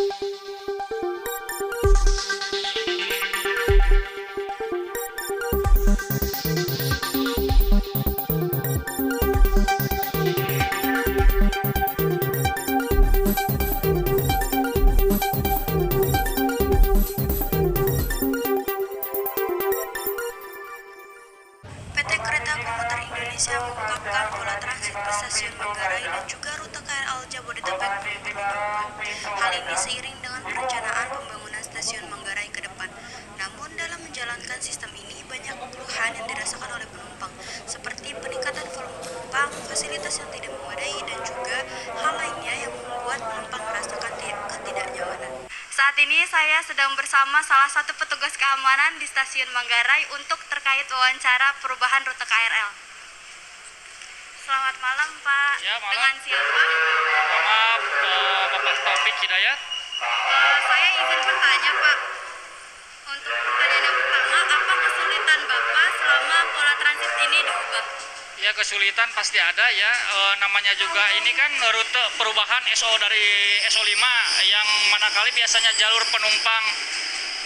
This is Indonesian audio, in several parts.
PT Kereta Komuter Indonesia mengungkapkan pola transit ke stasiun Manggarai dan juga rute KRL Jabodetabek belum penumpang. Hal ini seiring dengan perencanaan pembangunan stasiun Manggarai ke depan. Namun dalam menjalankan sistem ini banyak keluhan yang dirasakan oleh penumpang, seperti peningkatan volume penumpang, fasilitas yang tidak memadai, dan juga hal lainnya yang membuat penumpang merasakan ketidaknyamanan. Saat ini saya sedang bersama salah satu petugas keamanan di stasiun Manggarai untuk terkait wawancara perubahan rute KRL. Selamat malam, Pak. Ya, malam. Dengan siapa? Maaf, Bapak Taufik Hidayat. Saya izin bertanya, Pak. Untuk pertanyaan yang pertama, apa kesulitan Bapak selama pola transit ini diubah? Ya, kesulitan pasti ada ya. Namanya juga ini kan rute perubahan SO dari SO5 yang manakala biasanya jalur penumpang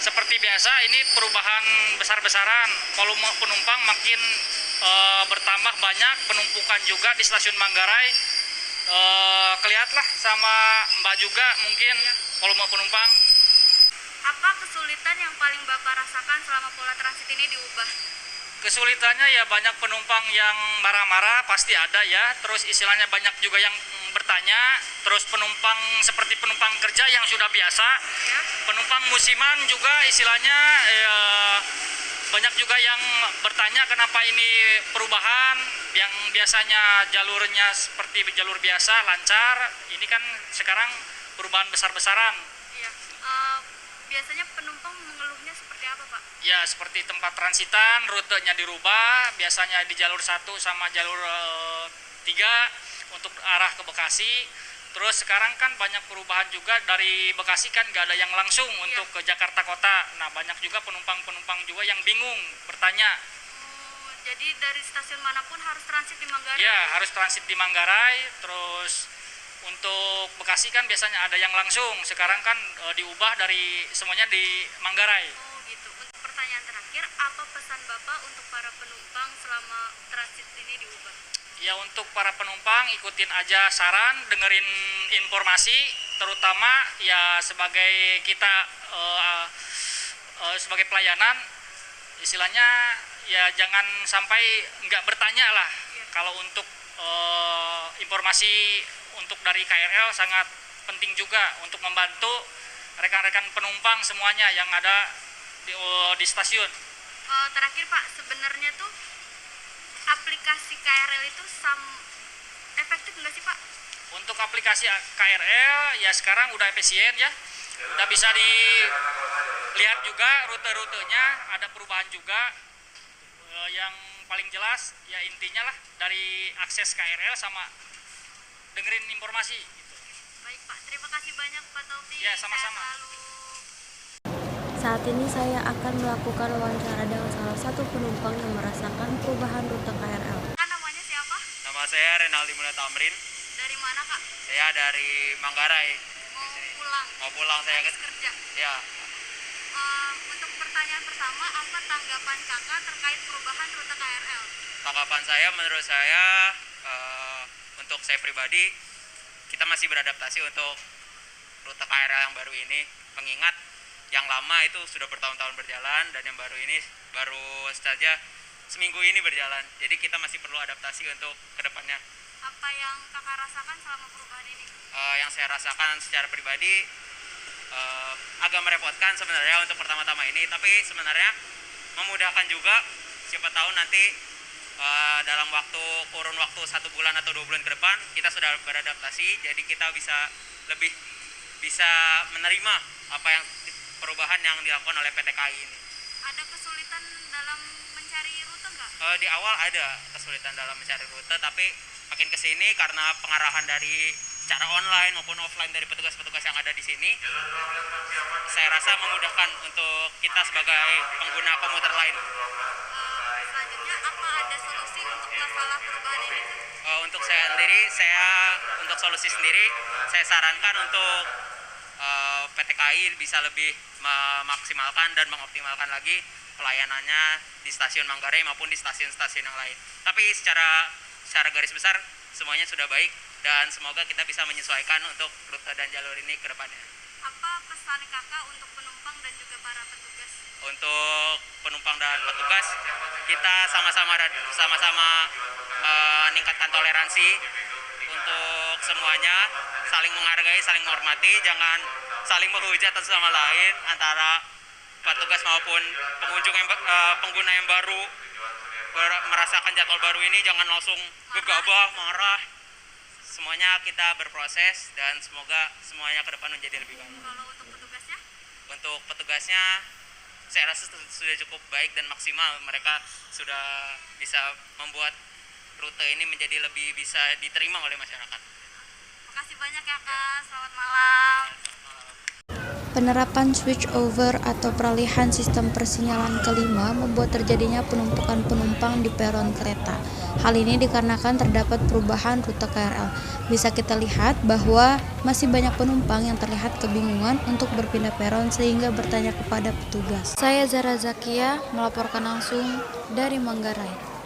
seperti biasa, ini perubahan besar-besaran. Volume penumpang makin bertambah banyak, penumpukan juga di stasiun Manggarai. Kelihatlah sama Mbak juga mungkin volume penumpang. Apa kesulitan yang paling Bapak rasakan selama pola transit ini diubah? Kesulitannya ya banyak penumpang yang marah-marah pasti ada ya. Terus istilahnya banyak juga yang bertanya. Terus penumpang seperti penumpang kerja yang sudah biasa. Ya. Penumpang musiman juga istilahnya banyak juga yang bertanya kenapa ini perubahan yang biasanya jalurnya seperti jalur biasa lancar. Ini kan sekarang perubahan besar-besaran. Iya. Biasanya penumpang mengeluhnya seperti apa, Pak? Ya, seperti tempat transitan, rutenya dirubah, biasanya di jalur 1 sama jalur 3 untuk arah ke Bekasi. Terus sekarang kan banyak perubahan juga dari Bekasi kan nggak ada yang langsung untuk ke Jakarta Kota. Nah, banyak juga penumpang-penumpang juga yang bingung bertanya. Jadi dari stasiun manapun harus transit di Manggarai? Ya, harus transit di Manggarai. Terus untuk Bekasi kan biasanya ada yang langsung. Sekarang kan diubah dari semuanya di Manggarai. Oh gitu. Untuk pertanyaan terakhir, apa pesan Bapak untuk para penumpang selama transit ini diubah? Ya, untuk para penumpang ikutin aja saran, dengerin informasi, terutama ya sebagai kita sebagai pelayanan, istilahnya ya jangan sampai nggak bertanya lah. Kalau untuk informasi untuk dari KRL sangat penting juga untuk membantu rekan-rekan penumpang semuanya yang ada di stasiun. Terakhir, Pak, sebenarnya tuh aplikasi KRL itu efektif nggak sih, Pak? Untuk aplikasi KRL ya sekarang udah efisien ya, udah bisa dilihat juga rute-rutenya, ada perubahan juga. Yang paling jelas ya intinya lah dari akses KRL sama dengerin informasi gitu. Baik, Pak, terima kasih banyak, Pak Taufik. Ya, sama-sama. Saat ini saya akan melakukan wawancara dengan salah satu penumpang yang merasakan perubahan rute KRL. Namanya siapa? Nama saya Renaldi Mulya Tamrin. Dari mana, Kak? Saya dari Manggarai. Mau pulang saya Habis kerja. Ya. Untuk pertanyaan pertama, apa tanggapan Kakak terkait perubahan rute KRL? Tanggapan saya, menurut saya untuk saya pribadi, kita masih beradaptasi untuk rute KRL yang baru ini. Mengingat yang lama itu sudah bertahun-tahun berjalan dan yang baru ini baru saja seminggu ini berjalan. Jadi kita masih perlu adaptasi untuk kedepannya. Apa yang Kakak rasakan selama perubahan ini? Yang saya rasakan secara pribadi agak merepotkan sebenarnya untuk pertama-tama ini, tapi sebenarnya memudahkan juga. Siapa tahu nanti dalam kurun waktu 1 bulan atau 2 bulan ke depan kita sudah beradaptasi, jadi kita bisa menerima apa yang perubahan yang dilakukan oleh PT KAI ini. Ada kesulitan dalam mencari rute nggak? Di awal ada kesulitan dalam mencari rute, tapi makin kesini karena pengarahan dari secara online maupun offline dari petugas-petugas yang ada di sini, saya rasa memudahkan untuk kita sebagai pengguna komuter lain. Selanjutnya, apa ada solusi untuk masalah perubahan ini? Untuk saya sendiri, untuk solusi sendiri, saya sarankan untuk PT KAI bisa lebih memaksimalkan dan mengoptimalkan lagi pelayanannya di stasiun Manggarai maupun di stasiun-stasiun yang lain. Tapi secara garis besar semuanya sudah baik dan semoga kita bisa menyesuaikan untuk rute dan jalur ini ke depannya. Apa pesan kakak untuk penumpang dan juga para petugas? Untuk penumpang dan petugas, kita sama-sama meningkatkan toleransi untuk semuanya, saling menghargai, saling menghormati, jangan saling menghujat satu sama lain antara petugas maupun pengguna yang baru merasakan jadwal baru ini. Jangan langsung gegabah, marah. Semuanya kita berproses dan semoga semuanya ke depan menjadi lebih baik. Kalau untuk petugasnya? Untuk petugasnya saya rasa sudah cukup baik dan maksimal. Mereka sudah bisa membuat rute ini menjadi lebih bisa diterima oleh masyarakat. Makasih banyak ya Kak, selamat malam. Penerapan switch over atau peralihan sistem persinyalan kelima membuat terjadinya penumpukan penumpang di peron kereta. Hal ini dikarenakan terdapat perubahan rute KRL. Bisa kita lihat bahwa masih banyak penumpang yang terlihat kebingungan untuk berpindah peron sehingga bertanya kepada petugas. Saya Zara Zakia melaporkan langsung dari Manggarai.